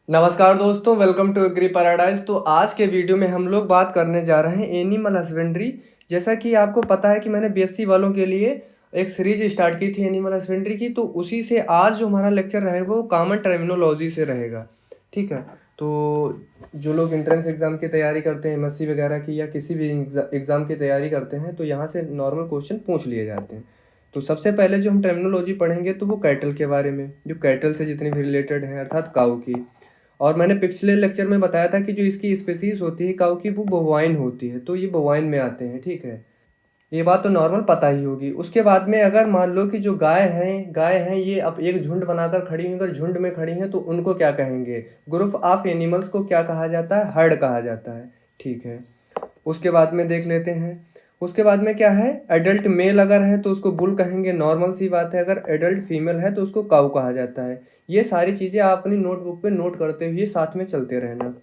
नमस्कार दोस्तों, welcome to agree paradise. तो आज के वीडियो में हम लोग बात करने जा रहे हैं एनिमल हस्बेंड्री। जैसा कि आपको पता है कि मैंने बीएससी वालों के लिए एक सीरीज स्टार्ट की थी एनिमल हस्बेंड्री की, तो उसी से आज जो हमारा लेक्चर रहेगा वो कॉमन टर्मिनोलॉजी से रहेगा। ठीक है, तो जो लोग एंट्रेंस एग्ज़ाम की तैयारी करते हैं, एमएससी वगैरह की या किसी भी एग्ज़ाम की तैयारी करते हैं, तो यहाँ से नॉर्मल क्वेश्चन पूछ लिए जाते हैं। तो सबसे पहले जो हम टर्मिनोलॉजी पढ़ेंगे तो वो कैटल के बारे में, जो कैटल से जितनी भी रिलेटेड है, अर्थात काऊ की। और मैंने पिछले लेक्चर में बताया था कि जो इसकी स्पेसीज होती है काऊ की, वो बोवाइन होती है, तो ये बोवाइन में आते हैं। ठीक है, ये बात तो नॉर्मल पता ही होगी। उसके बाद में अगर मान लो कि जो गाय हैं ये अब एक झुंड बनाकर खड़ी हैं, अगर झुंड में खड़ी हैं तो उनको क्या कहेंगे? ग्रुप ऑफ एनिमल्स को क्या कहा जाता है? हर्ड कहा जाता है। ठीक है, उसके बाद में देख लेते हैं। उसके बाद में क्या है? एडल्ट मेल अगर है तो उसको बुल कहेंगे, नॉर्मल सी बात है। अगर एडल्ट फीमेल है तो उसको काऊ कहा जाता है। ये सारी चीज़ें आप अपनी नोटबुक पे नोट करते हुए साथ में चलते रहना।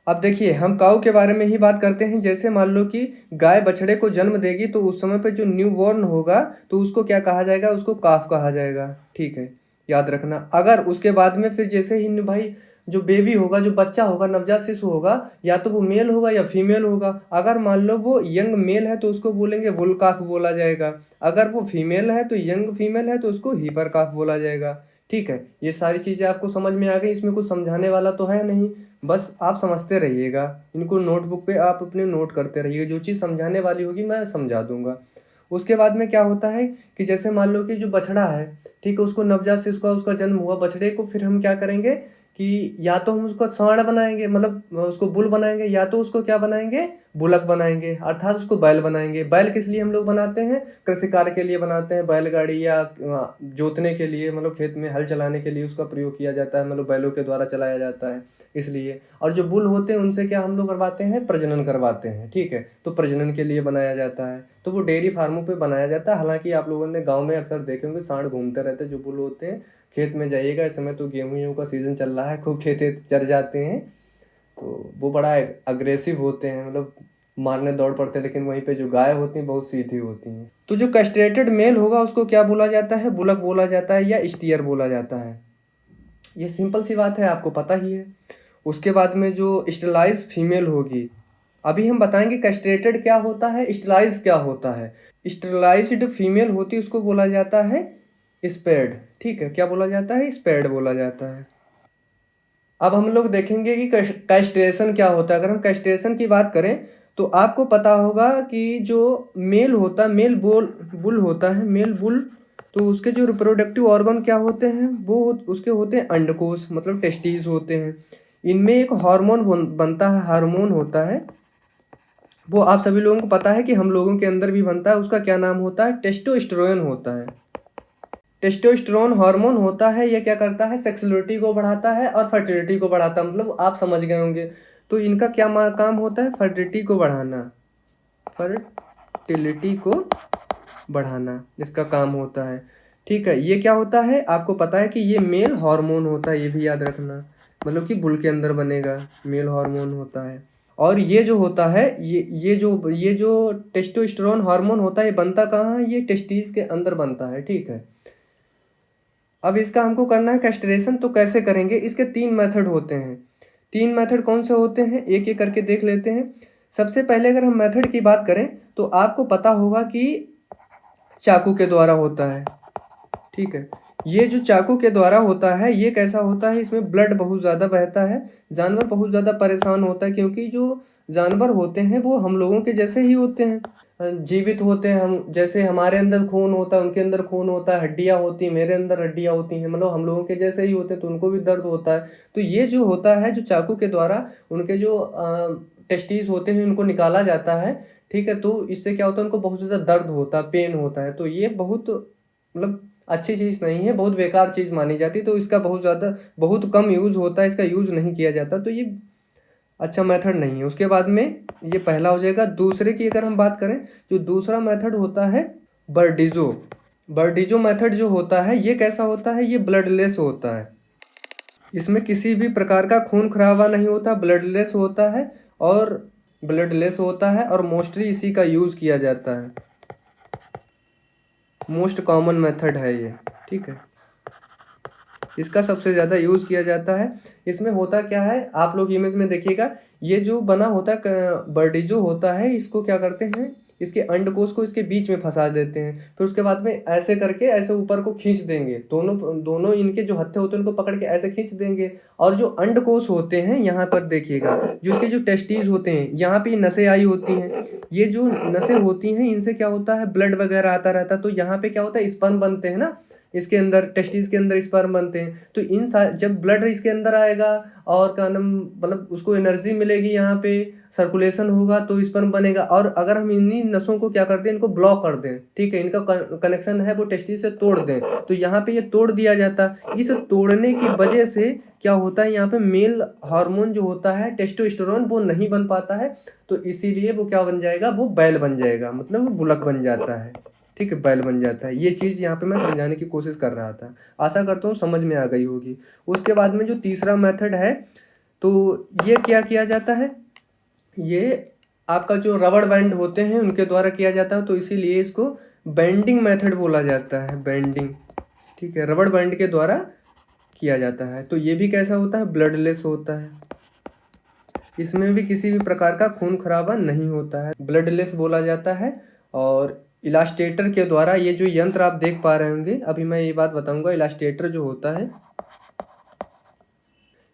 अब देखिए, हम काऊ के बारे में ही बात करते हैं। जैसे मान लो कि गाय बछड़े को जन्म देगी तो उस समय पे जो न्यू बॉर्न होगा तो उसको क्या कहा जाएगा? उसको काफ कहा जाएगा। ठीक है, याद रखना। अगर उसके बाद में फिर जैसे ही भाई जो बेबी होगा, जो बच्चा होगा, नवजात शिशु होगा, या तो वो मेल होगा या फीमेल होगा। अगर मान लो वो यंग मेल है तो उसको बोलेंगे बुल काफ बोला जाएगा। अगर वो फीमेल है तो यंग फीमेल है तो उसको हीपर काफ बोला जाएगा। ठीक है, ये सारी चीज़ें आपको समझ में आ गई। इसमें कुछ समझाने वाला तो है नहीं, बस आप समझते रहिएगा। इनको नोटबुक पे आप अपने नोट करते रहिएगा, जो चीज़ समझाने वाली होगी मैं समझा दूंगा। उसके बाद में क्या होता है कि जैसे मान लो कि जो बछड़ा है, ठीक है, उसको नवजात शिशु का उसका जन्म हुआ, बछड़े को फिर हम क्या करेंगे कि या तो हम उसको सांड बनाएंगे, मतलब उसको बुल बनाएंगे, या तो उसको क्या बनाएंगे? बुलक बनाएंगे, अर्थात उसको बैल बनाएंगे। बैल किस लिए हम लोग बनाते हैं? कृषि कार्य के लिए बनाते हैं। बैलगाड़ी या जोतने के लिए, मतलब खेत में हल चलाने के लिए उसका प्रयोग किया जाता है, मतलब बैलों के द्वारा चलाया जाता है इसलिए। और जो बुल होते हैं उनसे क्या हम लोग करवाते हैं? प्रजनन करवाते हैं। ठीक है, तो प्रजनन के लिए बनाया जाता है, तो वो डेयरी फार्मों पे बनाया जाता है। हालांकि आप लोगों ने गांव में अक्सर देखे होंगे सांड घूमते रहते हैं, जो बुल होते हैं। खेत में जाइएगा, इस समय तो गेहूं का सीजन चल रहा है, खूब खेत चर जाते हैं, तो वो बड़ा अग्रेसिव होते हैं, मतलब मारने दौड़ पड़ते हैं। लेकिन वहीं पे जो गाय होती हैं बहुत सीधी होती हैं। तो जो कैस्ट्रेटेड मेल होगा उसको क्या बोला जाता है? बुलक बोला जाता है या स्टीयर बोला जाता है। ये सिंपल सी बात है, आपको पता ही है। उसके बाद में जो स्टेलाइज फीमेल होगी, अभी हम बताएंगे कैस्ट्रेटेड क्या होता है, स्टेलाइज क्या होता है। स्टेलाइज्ड फीमेल होती है उसको बोला जाता है स्पेड। ठीक है, क्या बोला जाता है? स्पेड बोला जाता है। अब हम लोग देखेंगे कि कैस्ट्रेशन क्या होता है। अगर हम कैस्ट्रेशन की बात करें तो आपको पता होगा कि जो मेल होता है, मेल बुल होता है, मेल बुल, तो उसके जो रिप्रोडक्टिव ऑर्गन क्या होते हैं? वो उसके होते हैं अंडकोश, मतलब टेस्टिस होते हैं। इनमें एक हार्मोन बनता है, हार्मोन होता है, वो आप सभी लोगों को पता है कि हम लोगों के अंदर भी बनता है। उसका क्या नाम होता है? टेस्टोस्टेरोन होता है। टेस्टोस्टेरोन हार्मोन होता है, ये क्या करता है? सेक्सुअलिटी को बढ़ाता है और फर्टिलिटी को बढ़ाता है, मतलब आप समझ गए होंगे। तो इनका क्या काम होता है? फर्टिलिटी को बढ़ाना, फर्टिलिटी को बढ़ाना इसका काम होता है। ठीक है, ये क्या होता है? आपको पता है कि ये मेल हार्मोन होता है, ये भी याद रखना, मतलब कि बुल के अंदर बनेगा, मेल हार्मोन होता है। और ये जो होता है, ये जो टेस्टोस्टेरोन हार्मोन होता है, ये बनता कहाँ है? ये टेस्टिस के अंदर बनता है। ठीक है, अब इसका हमको करना है कैस्ट्रेशन, तो कैसे करेंगे? इसके 3 मेथड होते हैं। 3 मेथड कौन से होते हैं, एक एक करके देख लेते हैं। सबसे पहले अगर हम मेथड की बात करें तो आपको पता होगा कि चाकू के द्वारा होता है। ठीक है, ये जो चाकू के द्वारा होता है ये कैसा होता है? इसमें ब्लड बहुत ज़्यादा बहता है, जानवर बहुत ज़्यादा परेशान होता है, क्योंकि जो जानवर होते हैं वो हम लोगों के जैसे ही होते हैं, जीवित होते हैं। हम जैसे हमारे अंदर खून होता है, उनके अंदर खून होता है, हड्डियाँ होती हैं, मेरे अंदर हड्डियाँ होती हैं, मतलब हम लोगों के जैसे ही होते हैं, तो उनको भी दर्द होता है। तो ये जो होता है, जो चाकू के द्वारा उनके जो टेस्टिस होते हैं उनको निकाला जाता है। ठीक है, तो इससे क्या होता है? उनको बहुत ज़्यादा दर्द होता है, पेन होता है। तो ये बहुत, मतलब अच्छी चीज़ नहीं है, बहुत बेकार चीज़ मानी जाती है। तो इसका बहुत कम यूज़ होता है, इसका यूज़ नहीं किया जाता, तो ये अच्छा मेथड नहीं है। उसके बाद में ये पहला हो जाएगा। दूसरे की अगर हम बात करें, जो दूसरा मेथड होता है बर्डिजो। बर्डिजो मेथड जो होता है ये कैसा होता है? ये ब्लडलेस होता है, इसमें किसी भी प्रकार का खून खराबा नहीं होता, ब्लडलेस होता है, और मोस्टली इसी का यूज़ किया जाता है। मोस्ट कॉमन मेथड है ये, ठीक है। इसका सबसे ज़्यादा यूज़ किया जाता है। इसमें होता क्या है, आप लोग इमेज में देखिएगा, ये जो बना होता है बॉडी जो होता है, इसको क्या करते हैं, इसके अंडकोश को इसके बीच में फंसा देते हैं। फिर उसके बाद में ऐसे करके ऐसे ऊपर को खींच देंगे, दोनों दोनों इनके जो हत्थे होते हैं उनको पकड़ के ऐसे खींच देंगे। और जो अंडकोश होते हैं यहाँ पर देखिएगा, जो इसके जो टेस्टीज होते हैं यहाँ पे नसें आई होती हैं। ये जो नसें होती हैं इनसे क्या होता है, ब्लड वगैरह आता रहता है। तो यहाँ पे क्या होता है, स्पर्म बनते हैं ना, इसके अंदर टेस्टिस के अंदर स्पर्म बनते हैं। तो जब ब्लड इसके अंदर आएगा और क्या नाम, मतलब उसको एनर्जी मिलेगी, यहाँ पे सर्कुलेशन होगा तो स्पर्म बनेगा। और अगर हम इन्हीं नसों को क्या करते हैं, इनको ब्लॉक कर दें, ठीक है, इनका कनेक्शन है वो टेस्टिस से तोड़ दें, तो यहाँ पे ये तोड़ दिया जाता है। इस तोड़ने की वजह से क्या होता है, यहाँ पे मेल हार्मोन जो होता है टेस्टोस्टेरोन वो नहीं बन पाता है। तो इसीलिए वो क्या बन जाएगा, वो बैल बन जाएगा, मतलब वो बुलक बन जाता है, ठीक है, बैल बन जाता है। ये चीज़ यहाँ पे मैं समझाने की कोशिश कर रहा था, आशा करता हूँ समझ में आ गई होगी। उसके बाद में जो तीसरा मेथड है, तो ये क्या किया जाता है, ये आपका जो रबड़ बैंड होते हैं उनके द्वारा किया जाता है। तो इसीलिए इसको बेंडिंग मेथड बोला जाता है, बेंडिंग, ठीक है, रबड़ बैंड के द्वारा किया जाता है। तो ये भी कैसा होता है, ब्लडलेस होता है, इसमें भी किसी भी प्रकार का खून खराबा नहीं होता है, ब्लडलेस बोला जाता है। और इलास्टेटर के द्वारा, ये जो यंत्र आप देख पा रहे होंगे, अभी मैं ये बात बताऊंगा, इलास्टेटर जो होता है,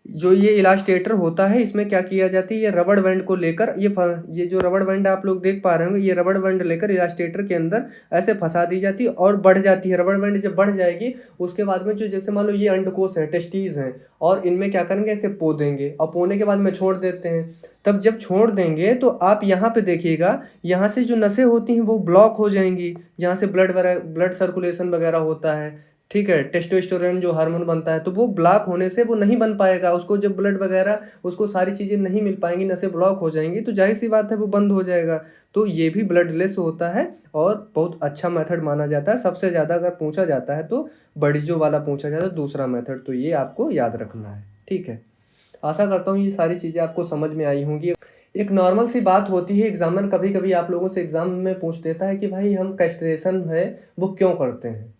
जो ये इलास्टेटर होता है, इसमें क्या किया जाती है, ये रबड़ बैंड को लेकर ये जो रबड़ बैंड आप लोग देख पा रहे होंगे, ये रबड़ बैंड लेकर इलास्टेटर के अंदर ऐसे फंसा दी जाती है और बढ़ जाती है। रबड़ बैंड जब बढ़ जाएगी उसके बाद में जो, जैसे मान लो ये अंडकोश है, टेस्टीज हैं, और इनमें क्या करेंगे, ऐसे पो देंगे और पोने के बाद में छोड़ देते हैं। तब जब छोड़ देंगे तो आप यहाँ पे देखिएगा, यहाँ से जो नसें होती हैं वो ब्लॉक हो जाएंगी, जहाँ से ब्लड सर्कुलेशन वगैरह होता है, ठीक है, टेस्टोस्टेरोन जो हार्मोन बनता है, तो वो ब्लॉक होने से वो नहीं बन पाएगा। उसको जब ब्लड वगैरह, उसको सारी चीज़ें नहीं मिल पाएंगी, नसें ब्लॉक हो जाएंगी, तो जाहिर सी बात है वो बंद हो जाएगा। तो ये भी ब्लडलेस होता है और बहुत अच्छा मेथड माना जाता है। सबसे ज़्यादा अगर पूछा जाता है तो बड़ीजो वाला पूछा जाता है, दूसरा मेथड, तो ये आपको याद रखना है, ठीक है। आशा करता हूँ ये सारी चीज़ें आपको समझ में आई होंगी। एक नॉर्मल सी बात होती है, एग्जामिनर कभी कभी आप लोगों से एग्जाम में पूछ देता है कि भाई हम कैस्ट्रेशन है वो क्यों करते हैं,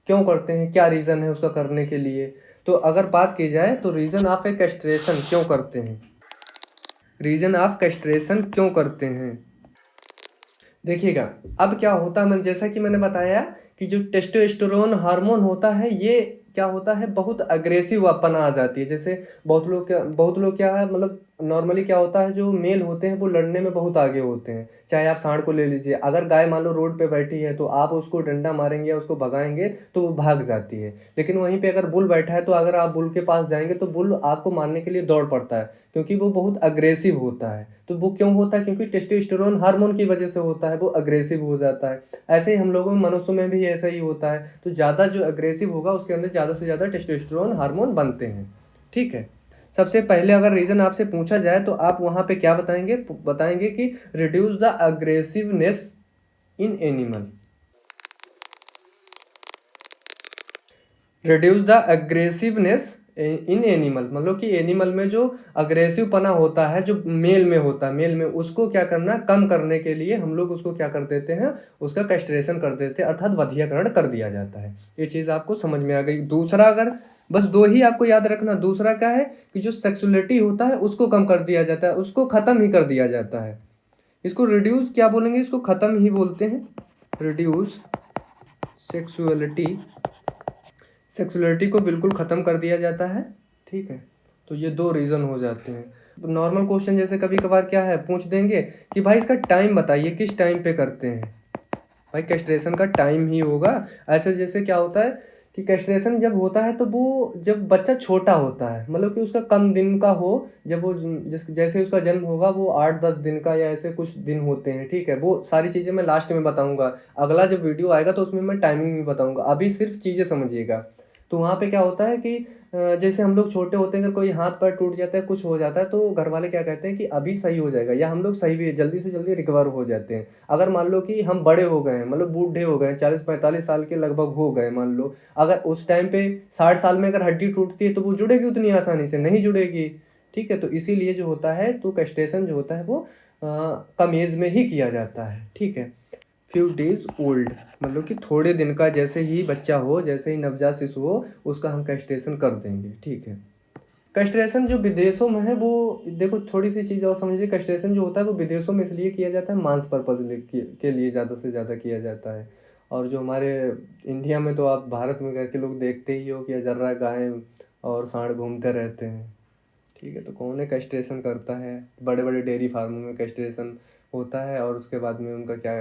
क्यों करते हैं, क्या रीज़न है उसका करने के लिए। तो अगर बात की जाए तो रीज़न ऑफ ए कैस्ट्रेशन क्यों करते हैं, रीज़न ऑफ कैस्ट्रेशन क्यों करते हैं, देखिएगा। अब क्या होता है, जैसा कि मैंने बताया कि जो टेस्टोस्टेरोन हार्मोन होता है, ये क्या होता है, बहुत अग्रेसिव अपना आ जाती है। जैसे बहुत लोग क्या है, मतलब नॉर्मली क्या होता है, जो मेल होते हैं वो लड़ने में बहुत आगे होते हैं। चाहे आप सांड को ले लीजिए, अगर गाय मान लो रोड पे बैठी है तो आप उसको डंडा मारेंगे या उसको भगाएंगे तो वो भाग जाती है। लेकिन वहीं पे अगर बुल बैठा है तो अगर आप बुल के पास जाएंगे तो बुल आपको मारने के लिए दौड़ पड़ता है, क्योंकि वो बहुत अग्रेसिव होता है। तो वो क्यों होता है, क्योंकि टेस्टोस्टेरोन हार्मोन की वजह से होता है, वो अग्रेसिव हो जाता है। ऐसे ही हम लोगों में, मनुष्यों में भी ऐसा ही होता है। तो ज़्यादा जो अग्रेसिव होगा उसके अंदर ज़्यादा से ज़्यादा टेस्टोस्टेरोन हार्मोन बनते हैं, ठीक है। सबसे पहले अगर रीज़न आपसे पूछा जाए तो आप वहाँ पे क्या बताएंगे, बताएंगे कि reduce the aggressiveness in animal, reduce the aggressiveness in animal, मतलब कि एनिमल में जो अग्रेसिव पना होता है, जो मेल में होता है, मेल में उसको क्या करना, कम करने के लिए हम लोग उसको क्या कर देते हैं, उसका कैस्ट्रेशन कर देते हैं, अर्थात वधियाकरण कर दिया जाता है। ये चीज़ आपको समझ में आ गई। दूसरा, अगर बस दो ही आपको याद रखना, दूसरा क्या है कि जो सेक्सुअलिटी होता है उसको कम कर दिया जाता है, उसको ख़त्म ही कर दिया जाता है। इसको रिड्यूस क्या बोलेंगे, इसको ख़त्म ही बोलते हैं, रिड्यूस सेक्सुअलिटी, सेक्सुअलिटी को बिल्कुल ख़त्म कर दिया जाता है, ठीक है। तो ये दो रीज़न हो जाते हैं। नॉर्मल क्वेश्चन जैसे कभी कभार क्या है, पूछ देंगे कि भाई इसका टाइम बताइए, किस टाइम पे करते हैं, भाई कैस्ट्रेशन का टाइम ही होगा। ऐसे जैसे क्या होता है कि कैस्ट्रेशन जब होता है तो वो जब बच्चा छोटा होता है, मतलब कि उसका कम दिन का हो, जब वो जैसे उसका जन्म होगा वो 8-10 दिन का या ऐसे कुछ दिन होते हैं, ठीक है। वो सारी चीज़ें मैं लास्ट में बताऊंगा, अगला जब वीडियो आएगा तो उसमें मैं टाइमिंग भी बताऊंगा, अभी सिर्फ चीज़ें समझिएगा। तो वहाँ पे क्या होता है कि जैसे हम लोग छोटे होते हैं, अगर कोई हाथ पैर टूट जाता है, कुछ हो जाता है, तो घर वाले क्या कहते हैं कि अभी सही हो जाएगा, या हम लोग सही भी जल्दी से जल्दी रिकवर हो जाते हैं। अगर मान लो कि हम बड़े हो गए हैं, मतलब बूढ़े हो गए, 40-45 साल के लगभग हो गए मान लो, अगर उस टाइम पे 60 साल में अगर हड्डी टूटती है तो वो जुड़ेगी उतनी आसानी से नहीं जुड़ेगी, ठीक है। तो इसीलिए जो होता है, तो कैस्ट्रेशन जो होता है वो कम एज में ही किया जाता है, ठीक है। फ्यू डेज ओल्ड, मतलब कि थोड़े दिन का, जैसे ही बच्चा हो, जैसे ही नवजात शिशु हो, उसका हम कैस्ट्रेशन कर देंगे। ठीक है। कैस्ट्रेशन जो विदेशों में है वो, देखो थोड़ी सी चीज़ और समझिए, कैस्ट्रेशन जो होता है वो विदेशों में इसलिए किया जाता है, मांस पर्पज के लिए ज़्यादा से ज़्यादा किया जाता है। और जो हमारे इंडिया में, तो आप भारत में करके लोग देखते ही हो कि अजर्रा गाय और सांड घूमते रहते हैं। ठीक है। तो कौन है कैस्ट्रेशन करता है, बड़े बड़े डेयरी फार्मों में कैस्ट्रेशन होता है, और उसके बाद में उनका क्या,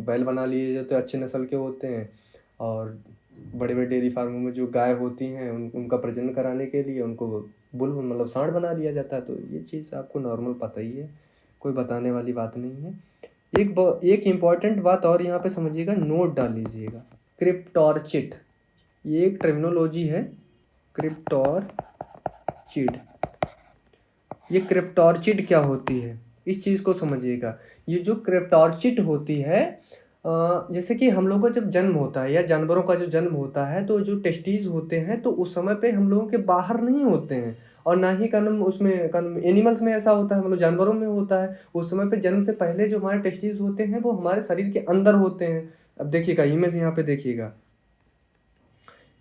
बैल बना लिए जाते हैं, अच्छे नस्ल के होते हैं। और बड़े बड़े डेयरी फार्मों में जो गाय होती हैं उनका प्रजनन कराने के लिए उनको बुल मतलब सांड बना दिया जाता है। तो ये चीज़ आपको नॉर्मल पता ही है, कोई बताने वाली बात नहीं है। एक इम्पॉर्टेंट बात और यहाँ पे समझिएगा, नोट डाल लीजिएगा, क्रिप्टॉर्चिड, ये एक टर्मिनोलॉजी है, क्रिप्टॉर्चिड। ये क्रिप्टॉर्चिड क्या होती है, इस चीज़ को समझिएगा। ये जो क्रिप्टॉर्चिड होती है, जैसे कि हम लोगों का जब जन्म होता है या जानवरों का जो जन्म होता है, तो जो टेस्टीज होते हैं तो उस समय पे हम लोगों के बाहर नहीं होते हैं, और ना ही कन्म उसमें कन्म एनिमल्स में ऐसा होता है, मतलब जानवरों में होता है। उस समय पे जन्म से पहले जो हमारे टेस्टीज होते हैं वो हमारे शरीर के अंदर होते हैं। अब देखिएगा इमेज यहाँ पे देखिएगा,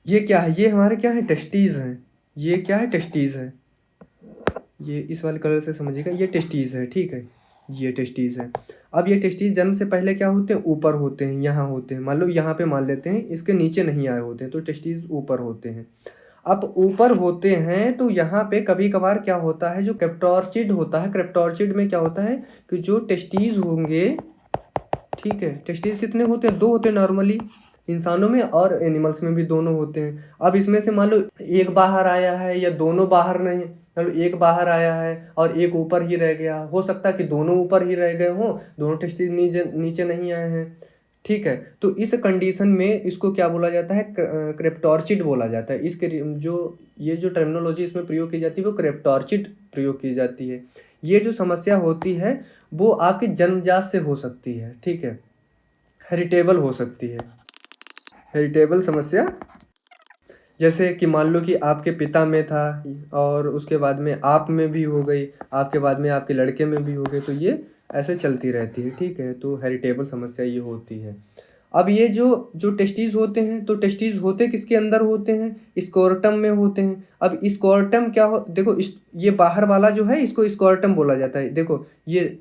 ये क्या है, ये हमारे क्या है, टेस्टीज हैं। ये क्या है, टेस्टीज है। ये इस वाले कलर से समझिएगा, ये टेस्टीज है। ठीक है, ये टेस्टीज है। अब ये टेस्टीज जन्म से पहले क्या होते हैं, ऊपर होते हैं, यहाँ होते हैं। मान लो यहाँ पे मान लेते हैं, इसके नीचे नहीं आए होते हैं, तो टेस्टीज ऊपर होते हैं। अब ऊपर होते हैं तो यहाँ पे कभी कभार क्या होता है, जो क्रिप्टॉर्चिड होता है, क्रिप्टॉर्चिड में क्या होता है कि जो टेस्टीज होंगे, ठीक है, टेस्टीज कितने होते हैं, दो होते हैं नॉर्मली, इंसानों में और एनिमल्स में भी दोनों होते हैं। अब इसमें से मान लो एक बाहर आया है या दोनों बाहर नहीं, मतलब एक बाहर आया है और एक ऊपर ही रह गया, हो सकता है कि दोनों ऊपर ही रह गए हों, दोनों टेस्टीज नीचे नीचे नहीं आए हैं। ठीक है। तो इस कंडीशन में इसको क्या बोला जाता है, क्रिप्टॉर्चिड बोला जाता है। इसके जो ये जो टर्मिनोलॉजी इसमें प्रयोग की जाती है वो क्रिप्टॉर्चिड प्रयोग की जाती है। ये जो समस्या होती है वो आपकी जन्मजात से हो सकती है। ठीक है, हेरिटेबल हो सकती है, हेरिटेबल समस्या। जैसे कि मान लो कि आपके पिता में था और उसके बाद में आप में भी हो गई, आपके बाद में आपके लड़के में भी हो गई, तो ये ऐसे चलती रहती है। ठीक है। तो हेरिटेबल समस्या ये होती है। अब ये जो जो टेस्टीज होते हैं, तो टेस्टीज होते किसके अंदर होते हैं, स्कोर्टम में होते हैं। अब स्कोर्टम क्या हो, देखो ये बाहर वाला जो है इसको स्कोर्टम बोला जाता है। देखो ये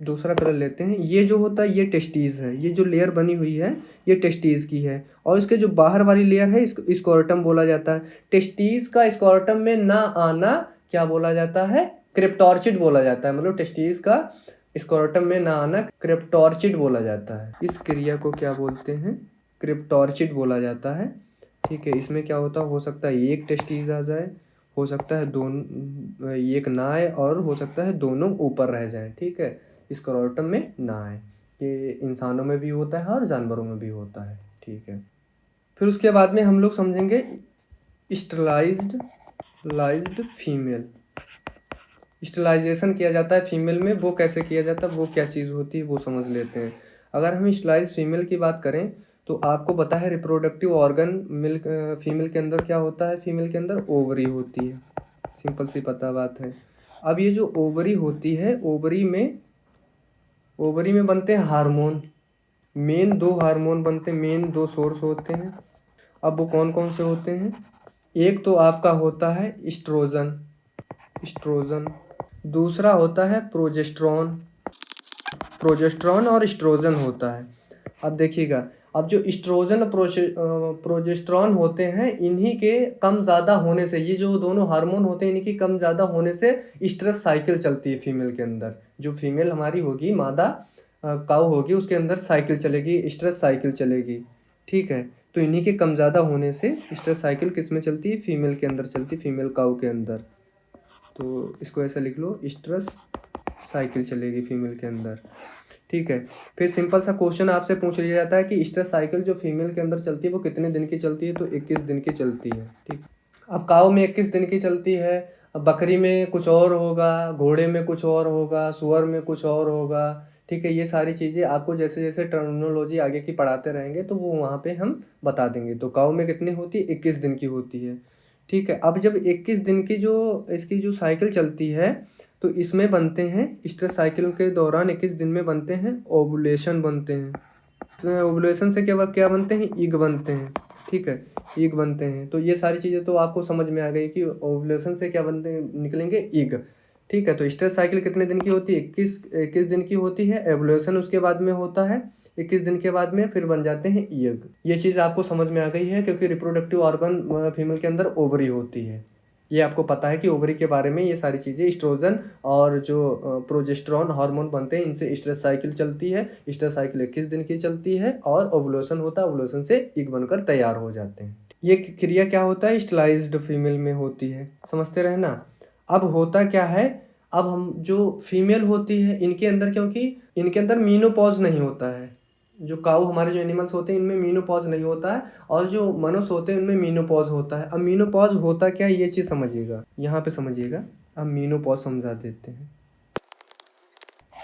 दूसरा कलर लेते हैं, ये जो होता है ये टेस्टीज है, ये जो लेयर बनी हुई है ये टेस्टीज की है, और इसके जो बाहर वाली लेयर है इसको स्कोर्टम बोला जाता है। टेस्टीज का स्कोर्टम में ना आना क्या बोला जाता है, क्रिप्टॉर्चिड बोला जाता है। मतलब टेस्टीज का स्कोर्टम में ना आना क्रिप्टॉर्चिड बोला जाता है। इस क्रिया को क्या बोलते हैं, क्रिप्टॉर्चिड बोला जाता है। ठीक है। इसमें क्या होता हो सकता है एक टेस्टीज आ जाए, हो सकता है दोनों एक ना आए, और हो सकता है दोनों ऊपर रह जाए। ठीक है, स्क्रोटम में ना आए। ये इंसानों में भी होता है और जानवरों में भी होता है। ठीक है। फिर उसके बाद में हम लोग समझेंगे स्टरलाइज्ड लाइज्ड फीमेल। स्टरलाइजेशन किया जाता है फीमेल में, वो कैसे किया जाता है, वो क्या चीज़ होती है, वो समझ लेते हैं। अगर हम स्टरलाइज्ड फीमेल की बात करें तो आपको पता है रिप्रोडक्टिव ऑर्गन मिल्क फीमेल के अंदर क्या होता है, फीमेल के अंदर ओवरी होती है, सिंपल सी पता बात है। अब ये जो ओवरी होती है, ओवरी में बनते हैं हार्मोन, मेन दो हार्मोन बनते हैं, मेन दो सोर्स होते हैं। अब वो कौन कौन से होते हैं, एक तो आपका होता है इस्ट्रोजन, इस्ट्रोजन, दूसरा होता है प्रोजेस्ट्रॉन, प्रोजेस्ट्रॉन और इस्ट्रोजन होता है। अब देखिएगा, अब जो इस्ट्रोजन प्रोजेस्ट्रॉन होते हैं, इन्हीं के कम ज़्यादा होने से, ये जो दोनों हार्मोन होते हैं इन्हीं की कम ज़्यादा होने से स्ट्रेस साइकिल चलती है फीमेल के अंदर। जो फीमेल हमारी होगी, मादा काऊ होगी, उसके अंदर साइकिल चलेगी, स्ट्रेस साइकिल चलेगी। ठीक है। तो इन्हीं के कम ज़्यादा होने से स्ट्रेस साइकिल किस में चलती है, फीमेल के अंदर चलती है, फीमेल काऊ के अंदर। तो इसको ऐसा लिख लो, स्ट्रेस साइकिल चलेगी फीमेल के अंदर। ठीक है। फिर सिंपल सा क्वेश्चन आपसे पूछ लिया जाता है कि स्ट्रेस साइकिल जो फीमेल के अंदर चलती है वो कितने दिन की चलती है, तो 21 दिन की चलती है। ठीक। अब काऊ में 21 दिन की चलती है, अब बकरी में कुछ और होगा, घोड़े में कुछ और होगा, सुअर में कुछ और होगा। ठीक है। ये सारी चीज़ें आपको जैसे जैसे टर्मिनोलॉजी आगे की पढ़ाते रहेंगे तो वो वहाँ पे हम बता देंगे। तो काऊ में कितनी होती है, 21 दिन की होती है। ठीक है। अब जब 21 दिन की जो इसकी जो साइकिल चलती है, तो इसमें बनते हैं स्ट्रेस साइकिल के दौरान 21 दिन में बनते हैं ओवुलेशन बनते हैं। ओवुलेशन से क्या क्या बनते हैं, ईग बनते हैं, ठीक है, ईग बनते हैं। तो ये सारी चीज़ें तो आपको समझ में आ गई कि ओवुलेशन से क्या बनते हैं, निकलेंगे ईग, ठीक है। तो स्ट्रेस साइकिल कितने दिन की होती है, 21 दिन की होती है। एवोल्यूशन उसके बाद में होता है 21 दिन के बाद में, फिर बन जाते हैं ईग। ये चीज़ आपको समझ में आ गई है, क्योंकि रिप्रोडक्टिव ऑर्गन फीमेल के अंदर ओवरी होती है। ये आपको पता है कि ओवरी के बारे में ये सारी चीज़ें, एस्ट्रोजन और जो प्रोजेस्टेरॉन हार्मोन बनते हैं, इनसे स्ट्रेस साइकिल चलती है। स्ट्रेस साइकिल 21 दिन की चलती है और ओवुलेशन होता है, ओवुलेशन से ईग बनकर तैयार हो जाते हैं। ये क्रिया क्या होता है, स्टलाइज्ड फीमेल में होती है, समझते रहे ना। अब होता क्या है, अब हम जो फीमेल होती है इनके अंदर, क्योंकि इनके अंदर मीनोपॉज नहीं होता है। जो काऊ हमारे जो एनिमल्स होते हैं इनमें मीनोपॉज नहीं होता है, और जो मनुष्य होते हैं उनमें मीनोपॉज होता है। अब मीनोपॉज होता क्या है, ये चीज़ समझिएगा, यहाँ पे समझिएगा। अब मीनोपॉज समझा देते हैं।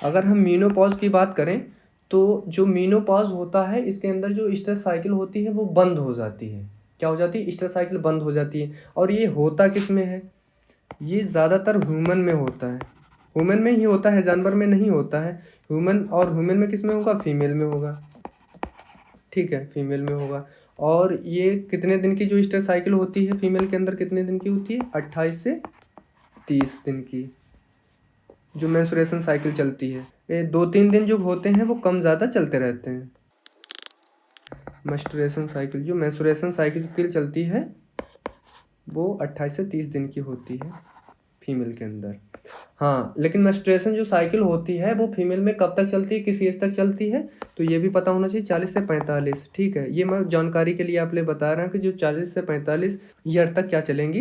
अगर हम मीनोपॉज की बात करें तो जो मीनोपॉज होता है इसके अंदर जो स्ट्रेस साइकिल होती है वो बंद हो जाती है। क्या हो जाती है, स्ट्रेस साइकिल बंद हो जाती है। और ये होता किस में है, ये ज़्यादातर ह्यूमन में होता है। ह्यूमन में ही होता है, जानवर में नहीं होता है। ह्यूमन, और ह्यूमन में किस में होगा, फीमेल में होगा, ठीक है, फीमेल में होगा। और ये कितने दिन की जो स्ट्रेस साइकिल होती है फीमेल के अंदर, कितने दिन की होती है, 28 से 30 दिन की जो मेंस्ट्रुएशन साइकिल चलती है। ये 2-3 दिन जो होते हैं वो कम ज़्यादा चलते रहते हैं। मेंस्ट्रुएशन साइकिल, जो मेंस्ट्रुएशन साइकिल चलती है वो 28 से 30 दिन की होती है फीमेल के अंदर। हाँ, लेकिन मेंस्ट्रुएशन जो साइकिल होती है वो फीमेल में कब तक चलती है, किस एज तक चलती है, तो ये भी पता होना चाहिए, 40 से 45, ठीक है। ये मैं जानकारी के लिए आप लिए बता रहा हूँ कि जो 40 से 45 ईयर तक क्या चलेंगी,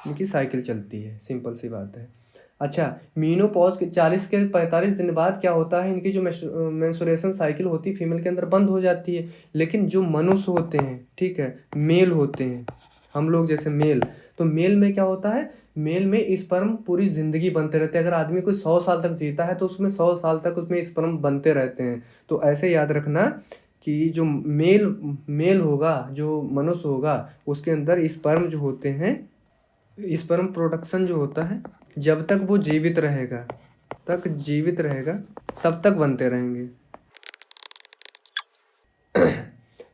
इनकी साइकिल चलती है, सिंपल सी बात है। अच्छा, मीनोपॉज के 40 के 45 दिन बाद क्या होता है, इनकी जो मेंस्ट्रुएशन साइकिल होती है फीमेल के अंदर बंद हो जाती है। लेकिन जो मनुष्य होते हैं, ठीक है, मेल होते हैं, हम लोग जैसे मेल, तो मेल में क्या होता है, मेल में स्पर्म पूरी ज़िंदगी बनते रहते हैं। अगर आदमी कोई 100 साल तक जीता है तो उसमें 100 साल तक उसमें स्पर्म बनते रहते हैं। तो ऐसे याद रखना कि जो मेल मेल होगा, जो मनुष्य होगा, उसके अंदर स्पर्म जो होते हैं, स्पर्म प्रोडक्शन जो होता है, जब तक वो जीवित रहेगा, तक जीवित रहेगा तब तक बनते रहेंगे।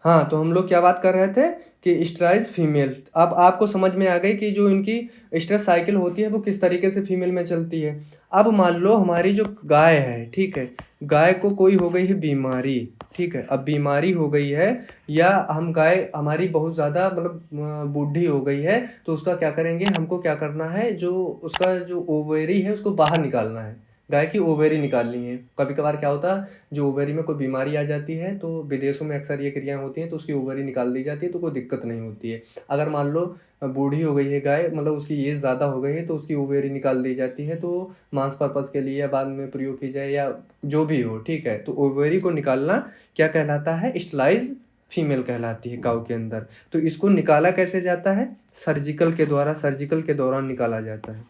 हाँ, तो हम लोग क्या बात कर रहे थे कि स्ट्राइस फीमेल, अब आपको समझ में आ गई कि जो इनकी स्ट्रेस साइकिल होती है वो किस तरीके से फीमेल में चलती है। अब मान लो हमारी जो गाय है, ठीक है, गाय को कोई हो गई है बीमारी, ठीक है, अब बीमारी हो गई है, या हम गाय हमारी बहुत ज़्यादा मतलब बूढ़ी हो गई है, तो उसका क्या करेंगे, हमको क्या करना है, जो उसका जो ओवेरी है उसको बाहर निकालना है। गाय की ओवेरी निकालनी है। कभी कभार क्या होता है, जो ओवेरी में कोई बीमारी आ जाती है तो विदेशों में अक्सर ये क्रियाएं होती हैं, तो उसकी ओवेरी निकाल दी जाती है, तो कोई दिक्कत नहीं होती है। अगर मान लो बूढ़ी हो गई है गाय, मतलब उसकी एज ज़्यादा हो गई है, तो उसकी ओवेरी निकाल दी जाती है, तो मांस पर्पज़ के लिए या बाद में प्रयोग की जाए या जो भी हो, ठीक है। तो ओवेरी को निकालना क्या कहलाता है, स्टलाइज फीमेल कहलाती है काऊ के अंदर। तो इसको निकाला कैसे जाता है, सर्जिकल के द्वारा, सर्जिकल के दौरान निकाला जाता है,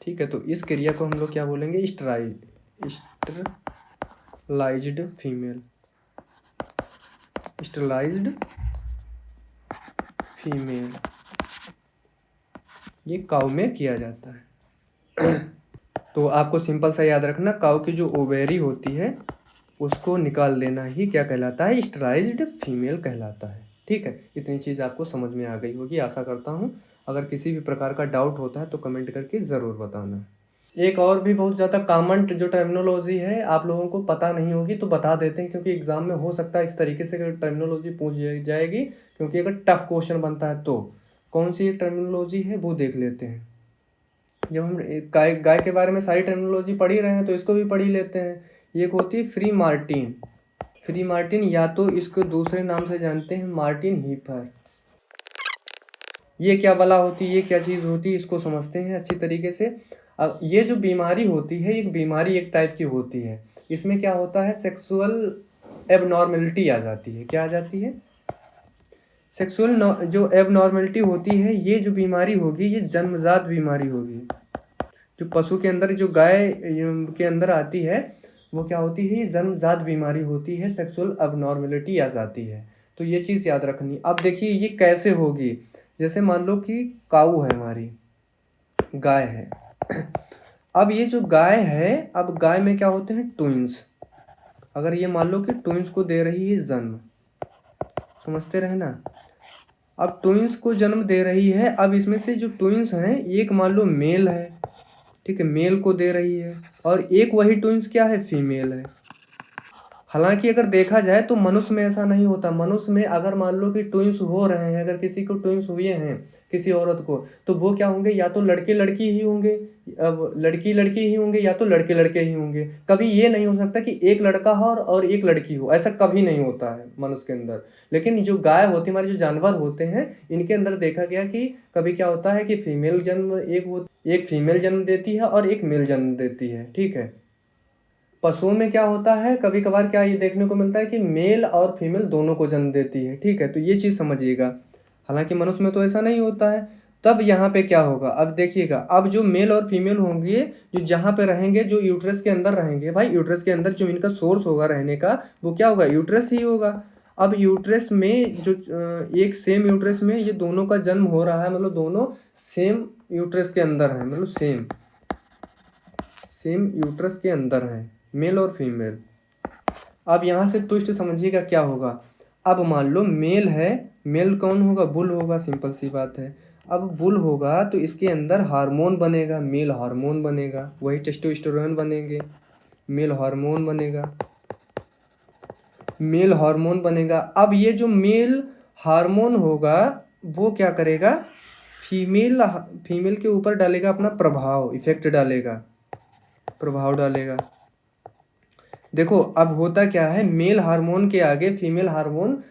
ठीक है। तो इस क्रिया को हम लोग क्या बोलेंगे, स्टरलाइज्ड फीमेल, स्टरलाइज्ड फीमेल, ये काऊ में किया जाता है। तो आपको सिंपल सा याद रखना, काऊ की जो ओवेरी होती है उसको निकाल देना ही क्या कहलाता है, स्टरलाइज्ड फीमेल कहलाता है, ठीक है। इतनी चीज़ आपको समझ में आ गई होगी, आशा करता हूँ। अगर किसी भी प्रकार का डाउट होता है तो कमेंट करके ज़रूर बताना। एक और भी बहुत ज़्यादा कॉमन जो टर्मिनोलॉजी है, आप लोगों को पता नहीं होगी तो बता देते हैं, क्योंकि एग्ज़ाम में हो सकता है इस तरीके से टर्मिनोलॉजी पूछ जाएगी, क्योंकि अगर टफ क्वेश्चन बनता है तो कौन सी एक टर्मिनोलॉजी है वो देख लेते हैं। जब हम गाय गाय के बारे में सारी टर्मिनोलॉजी पढ़ ही रहे हैं तो इसको भी पढ़ ही लेते हैं। एक होती है फ्री मार्टिन, फ्री मार्टिन, या तो इसको दूसरे नाम से जानते हैं मार्टिन हीफर। ये क्या बला होती है, ये क्या चीज़ होती है, इसको समझते हैं अच्छी तरीके से। अब ये जो बीमारी होती है, एक बीमारी एक टाइप की होती है। इसमें क्या होता है, सेक्सुअल एबनॉर्मेलिटी आ जाती है। क्या आ जाती है, सेक्सुअल जो एबनॉर्मेलिटी होती है, ये जो बीमारी होगी ये जन्मजात बीमारी होगी। जो पशु के अंदर, जो गाय के अंदर आती है, वो क्या होती है, ये जन्मजात बीमारी होती है, सेक्सुअल एबनॉर्मेलिटी आ जाती है। तो ये चीज़ याद रखनी। अब देखिए ये कैसे होगी, जैसे मान लो कि काऊ है हमारी, गाय है। अब ये जो गाय है, अब गाय में क्या होते हैं, ट्विंस, अगर ये मान लो कि ट्विंस को दे रही है जन्म, समझते रहे ना। अब ट्विंस को जन्म दे रही है, अब इसमें से जो ट्विंस हैं एक मान लो मेल है, ठीक है, मेल को दे रही है, और एक वही ट्विंस क्या है, फीमेल है। हालांकि अगर देखा जाए तो मनुष्य में ऐसा नहीं होता। मनुष्य में अगर मान लो कि ट्विंस हो रहे हैं, अगर किसी को ट्विंस हुए हैं किसी औरत को, तो वो क्या होंगे, या तो लड़के लड़की ही होंगे, अब लड़की लड़की ही होंगे, या तो लड़के लड़के ही होंगे। कभी ये नहीं हो सकता कि एक लड़का हो और एक लड़की हो, ऐसा कभी नहीं होता है मनुष्य के अंदर। लेकिन जो गाय होती है, हमारे जो जानवर होते हैं, इनके अंदर देखा गया कि कभी क्या होता है कि फीमेल जन्म एक फीमेल जन्म देती है और एक मेल जन्म देती है, ठीक है। पशुओं में क्या होता है, कभी कभार क्या ये देखने को मिलता है कि मेल और फीमेल दोनों को जन्म देती है, ठीक है। तो ये चीज़ समझिएगा। हालांकि मनुष्य में तो ऐसा नहीं होता है। तब यहाँ पे क्या होगा, अब देखिएगा, अब जो मेल और फीमेल होंगे, जो जहाँ पे रहेंगे, जो यूट्रस के अंदर रहेंगे, भाई यूट्रस के अंदर जो इनका सोर्स होगा रहने का, वो क्या होगा, यूट्रस ही होगा। अब यूट्रस में जो एक सेम यूट्रस में ये दोनों का जन्म हो रहा है, मतलब दोनों सेम यूट्रस के अंदर है, मतलब सेम यूट्रस के अंदर है, मेल और फीमेल। अब यहाँ से ट्विस्ट समझिएगा क्या होगा। अब मान लो मेल है, मेल कौन होगा, बुल होगा, सिंपल सी बात है। अब बुल होगा तो इसके अंदर हार्मोन बनेगा, मेल हार्मोन बनेगा, वही टेस्टोस्टेरोन बनेंगे, मेल हार्मोन बनेगा, मेल हार्मोन बनेगा। अब ये जो मेल हार्मोन होगा वो क्या करेगा, फीमेल फीमेल के ऊपर डालेगा अपना प्रभाव, इफेक्ट डालेगा, प्रभाव डालेगा। देखो अब होता क्या है, मेल हार्मोन के आगे फीमेल हार्मोन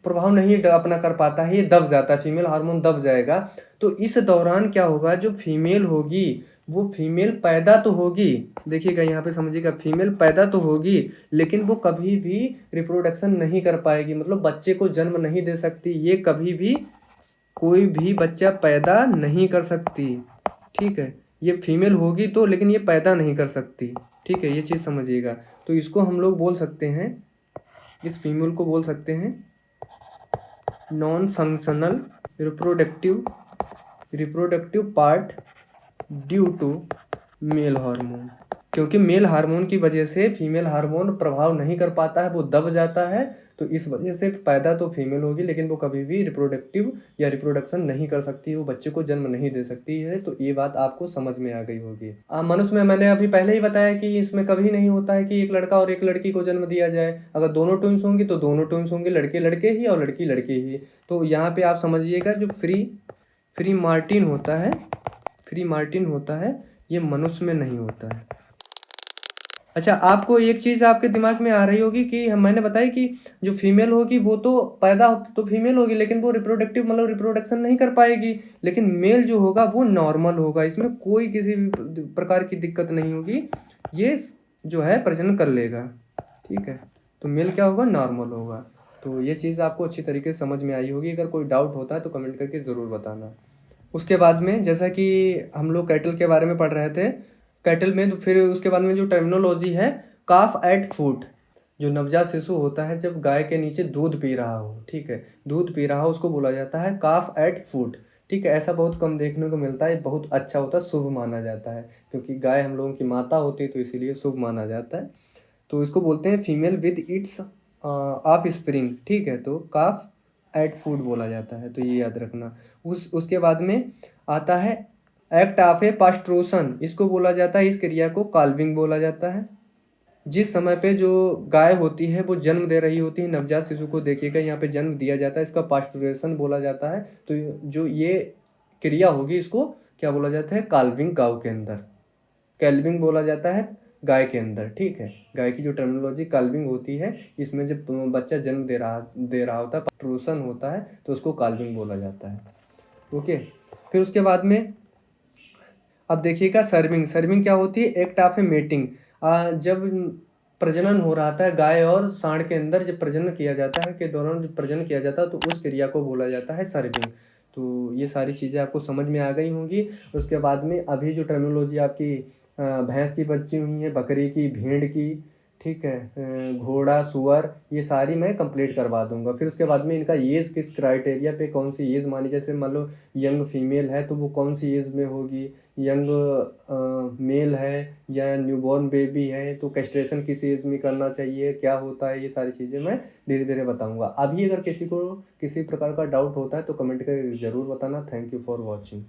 प्रभाव नहीं अपना कर पाता है, ये दब जाता है, फीमेल हार्मोन दब जाएगा। तो इस दौरान क्या होगा, जो फीमेल होगी वो फीमेल पैदा तो होगी, देखिएगा यहाँ पे समझिएगा, फीमेल पैदा तो होगी, लेकिन वो कभी भी रिप्रोडक्शन नहीं कर पाएगी, मतलब बच्चे को जन्म नहीं दे सकती, ये कभी भी कोई भी बच्चा पैदा नहीं कर सकती, ठीक है। ये फीमेल होगी तो, लेकिन ये पैदा नहीं कर सकती, ठीक है, ये चीज़ समझिएगा। तो इसको हम लोग बोल सकते हैं, इस फीमेल को बोल सकते हैं non functional reproductive part due to male hormone. क्योंकि मेल हार्मोन की वजह से फीमेल हार्मोन प्रभाव नहीं कर पाता है, वो दब जाता है, तो इस वजह से पैदा तो फीमेल होगी, लेकिन वो कभी भी रिप्रोडक्टिव या रिप्रोडक्शन नहीं कर सकती, वो बच्चे को जन्म नहीं दे सकती है। तो ये बात आपको समझ में आ गई होगी। मनुष्य में मैंने अभी पहले ही बताया कि इसमें कभी नहीं होता है कि एक लड़का और एक लड़की को जन्म दिया जाए। अगर दोनों ट्विंस होंगी तो दोनों ट्विंस होंगे, लड़के लड़के ही और लड़की लड़के ही। तो यहाँ पे आप समझिएगा, जो फ्री मार्टिन होता है, ये मनुष्य में नहीं होता है। अच्छा, आपको एक चीज़ आपके दिमाग में आ रही होगी कि मैंने बताया कि जो फीमेल होगी वो तो पैदा तो फीमेल होगी, लेकिन वो रिप्रोडक्टिव मतलब रिप्रोडक्शन नहीं कर पाएगी। लेकिन मेल जो होगा वो नॉर्मल होगा, इसमें कोई किसी भी प्रकार की दिक्कत नहीं होगी, ये जो है प्रजनन कर लेगा, ठीक है। तो मेल क्या होगा, नॉर्मल होगा। तो ये चीज़ आपको अच्छी तरीके से समझ में आई होगी। अगर कोई डाउट होता है तो कमेंट करके ज़रूर बताना। उसके बाद में जैसा कि हम लोग कैटल के बारे में पढ़ रहे थे, कैटल में तो फिर उसके बाद में जो टर्मिनोलॉजी है, काफ एट फूट, जो नवजात शिशु होता है जब गाय के नीचे दूध पी रहा हो, ठीक है, दूध पी रहा हो, उसको बोला जाता है काफ एट फूट, ठीक है। ऐसा बहुत कम देखने को मिलता है, बहुत अच्छा होता है, शुभ माना जाता है, क्योंकि गाय हम लोगों की माता होती है तो इसीलिए शुभ माना जाता है। तो इसको बोलते हैं female with its of spring, ठीक है। तो काफ एट फूड बोला जाता है, तो ये याद रखना। उसके बाद में आता है एक्ट ऑफ ए पास्ट्रूशन, इसको बोला जाता है, इस क्रिया को काल्विंग बोला जाता है। जिस समय पे जो गाय होती है वो जन्म दे रही होती है, नवजात शिशु को देखिएगा यहाँ पे जन्म दिया जाता है, इसका पास्टुरेशन बोला जाता है। तो जो ये क्रिया होगी इसको क्या बोला जाता है, काल्विंग गाँव के अंदर, कैल्विंग बोला जाता है गाय के अंदर, ठीक है। गाय की जो टर्मिनोलॉजी काल्विंग होती है, इसमें जब बच्चा जन्म दे रहा होता है, पास्टुरेशन होता है, तो उसको काल्विंग बोला जाता है, ओके। फिर उसके बाद में अब देखिएगा सर्विंग क्या होती है, एक्ट ऑफ ए मेटिंग, जब प्रजनन हो रहा था गाय और सांड के अंदर, जब प्रजनन किया जाता है के दौरान जब प्रजनन किया जाता है तो उस क्रिया को बोला जाता है सर्विंग। तो ये सारी चीज़ें आपको समझ में आ गई होंगी। उसके बाद में अभी जो टर्मिनोलॉजी आपकी भैंस की बची हुई है, बकरी की, भेड़ की, ठीक है, घोड़ा, सुअर, ये सारी मैं कंप्लीट करवा दूंगा। फिर उसके बाद में इनका एज किस क्राइटेरिया पे, कौन सी एज मानी, जैसे मान लो यंग फीमेल है तो वो कौन सी एज में होगी, यंग मेल है या न्यूबॉर्न बेबी है तो कैस्ट्रेशन किस एज में करना चाहिए, क्या होता है, ये सारी चीज़ें मैं धीरे धीरे बताऊंगा। अभी अगर किसी को किसी प्रकार का डाउट होता है तो कमेंट करके ज़रूर बताना। Thank you for watching.